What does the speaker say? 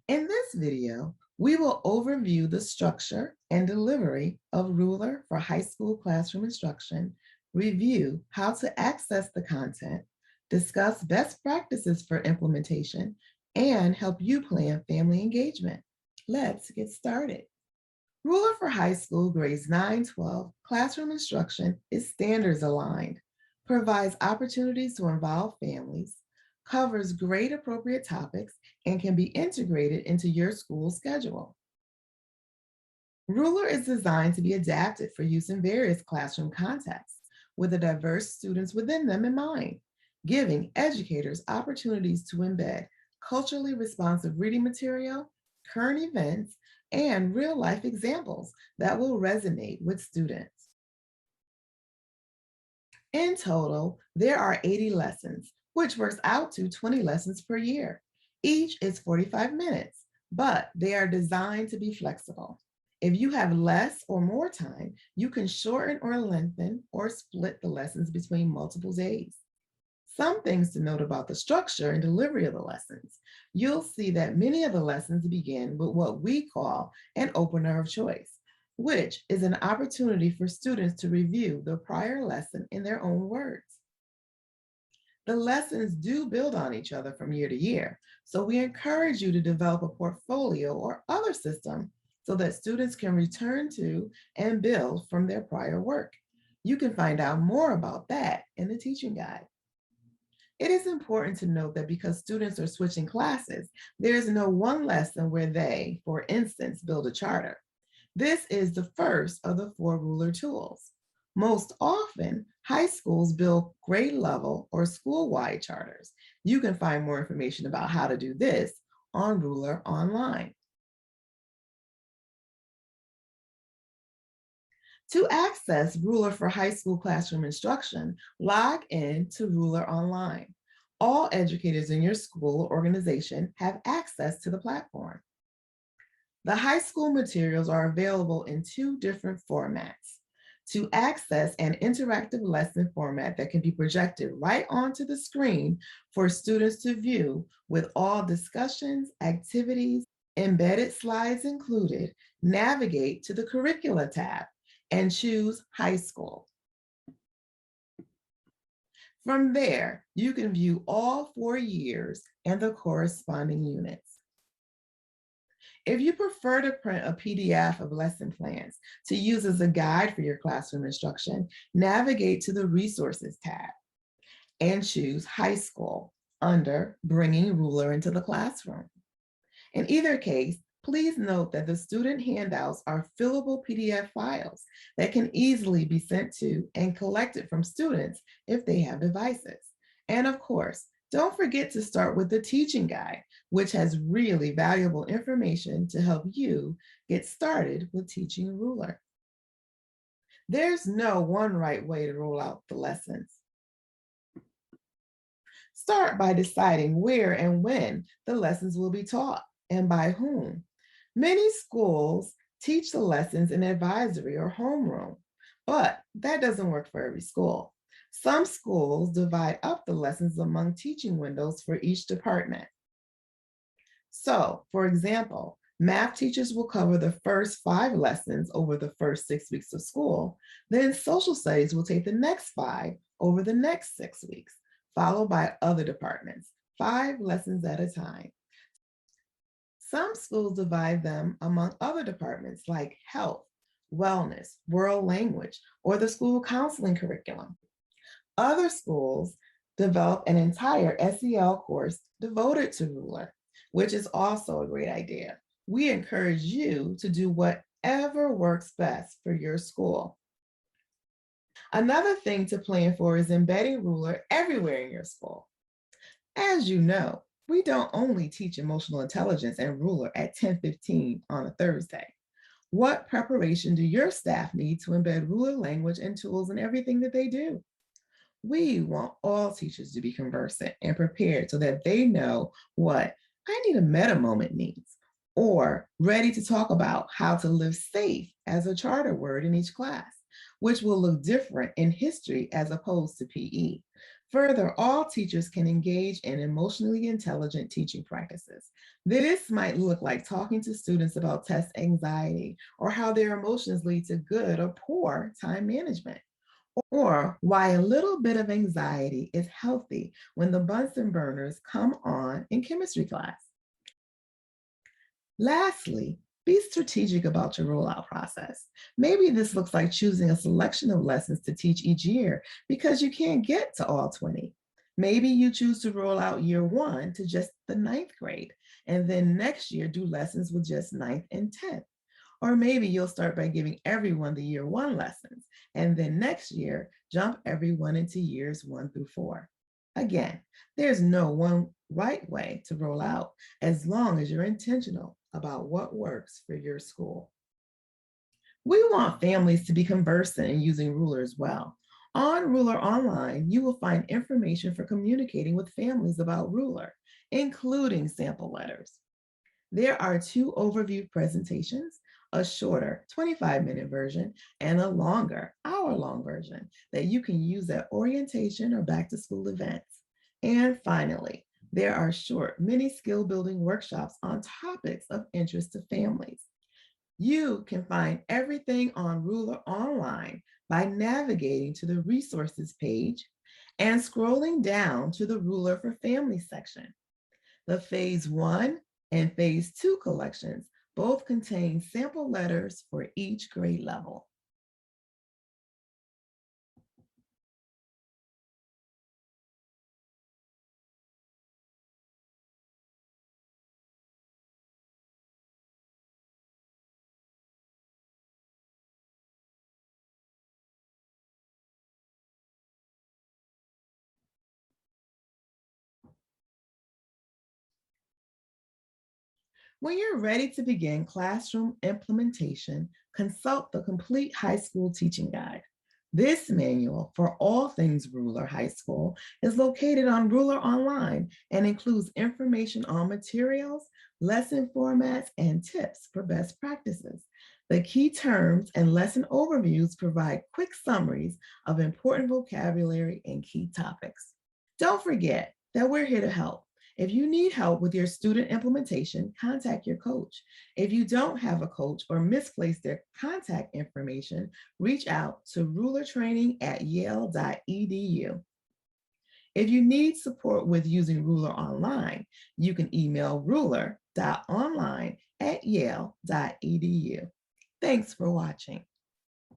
In this video, we will overview the structure and delivery of Ruler for high school classroom instruction, review how to access the content, discuss best practices for implementation, and help you plan family engagement. Let's get started. Ruler for high school grades 9-12 classroom instruction is standards aligned, provides opportunities to involve families, covers grade appropriate topics, and can be integrated into your school schedule. Ruler is designed to be adapted for use in various classroom contexts with the diverse students within them in mind, giving educators opportunities to embed culturally responsive reading material, current events, and real life examples that will resonate with students. In total, there are 80 lessons, which works out to 20 lessons per year. Each is 45 minutes, but they are designed to be flexible. If you have less or more time, you can shorten or lengthen or split the lessons between multiple days. Some things to note about the structure and delivery of the lessons. You'll see that many of the lessons begin with what we call an opener of choice, which is an opportunity for students to review the prior lesson in their own words. The lessons do build on each other from year to year, so we encourage you to develop a portfolio or other system so that students can return to and build from their prior work. You can find out more about that in the teaching guide. It is important to note that because students are switching classes, there is no one lesson where they, for instance, build a charter. This is the first of the 4 ruler tools. Most often, high schools build grade level or school-wide charters. You can find more information about how to do this on Ruler online. To access Ruler for high school classroom instruction, log in to Ruler online. All educators in your school or organization have access to the platform. The high school materials are available in 2 different formats. To access an interactive lesson format that can be projected right onto the screen for students to view with all discussions, activities, embedded slides included, navigate to the Curricula tab and choose High School. From there, you can view all 4 years and the corresponding units. If you prefer to print a PDF of lesson plans to use as a guide for your classroom instruction, navigate to the Resources tab and choose High School under Bringing Ruler into the Classroom. In either case, please note that the student handouts are fillable PDF files that can easily be sent to and collected from students if they have devices. And of course, don't forget to start with the teaching guide, which has really valuable information to help you get started with teaching Ruler. There's no one right way to roll out the lessons. Start by deciding where and when the lessons will be taught and by whom. Many schools teach the lessons in advisory or homeroom, but that doesn't work for every school. Some schools divide up the lessons among teaching windows for each department. So, for example, math teachers will cover the first 5 lessons over the first 6 weeks of school. Then social studies will take the next 5 over the next 6 weeks, followed by other departments, 5 lessons at a time. Some schools divide them among other departments like health, wellness, world language, or the school counseling curriculum. Other schools develop an entire SEL course devoted to Ruler, which is also a great idea. We encourage you to do whatever works best for your school. Another thing to plan for is embedding Ruler everywhere in your school. As you know, we don't only teach emotional intelligence and Ruler at 10:15 on a Thursday. What preparation do your staff need to embed Ruler language and tools in everything that they do? We want all teachers to be conversant and prepared so that they know what I need a meta moment means, or ready to talk about how to live safe as a charter word in each class, which will look different in history as opposed to PE. Further, all teachers can engage in emotionally intelligent teaching practices. This might look like talking to students about test anxiety or how their emotions lead to good or poor time management, or why a little bit of anxiety is healthy when the Bunsen burners come on in chemistry class. Lastly, be strategic about your rollout process. Maybe this looks like choosing a selection of lessons to teach each year because you can't get to all 20. Maybe you choose to roll out year one to just the ninth grade, and then next year do lessons with just ninth and 10th. Or maybe you'll start by giving everyone the year one lessons, and then next year, jump everyone into years 1 through 4. Again, there's no one right way to roll out as long as you're intentional about what works for your school. We want families to be conversant in using Ruler as well. On Ruler Online, you will find information for communicating with families about Ruler, including sample letters. There are two overview presentations, a shorter 25-minute version and a longer hour-long version that you can use at orientation or back-to-school events. And finally, there are short mini skill building workshops on topics of interest to families. You can find everything on Ruler online by navigating to the resources page and scrolling down to the Ruler for Families section. The Phase 1 and Phase 2 collections both contain sample letters for each grade level. When you're ready to begin classroom implementation, consult the complete high school teaching guide. This manual for all things Ruler High School is located on Ruler Online and includes information on materials, lesson formats, and tips for best practices. The key terms and lesson overviews provide quick summaries of important vocabulary and key topics. Don't forget that we're here to help. If you need help with your student implementation, contact your coach. If you don't have a coach or misplace their contact information, reach out to rulertraining@yale.edu. If you need support with using Ruler Online, you can email ruler.online@yale.edu. Thanks for watching.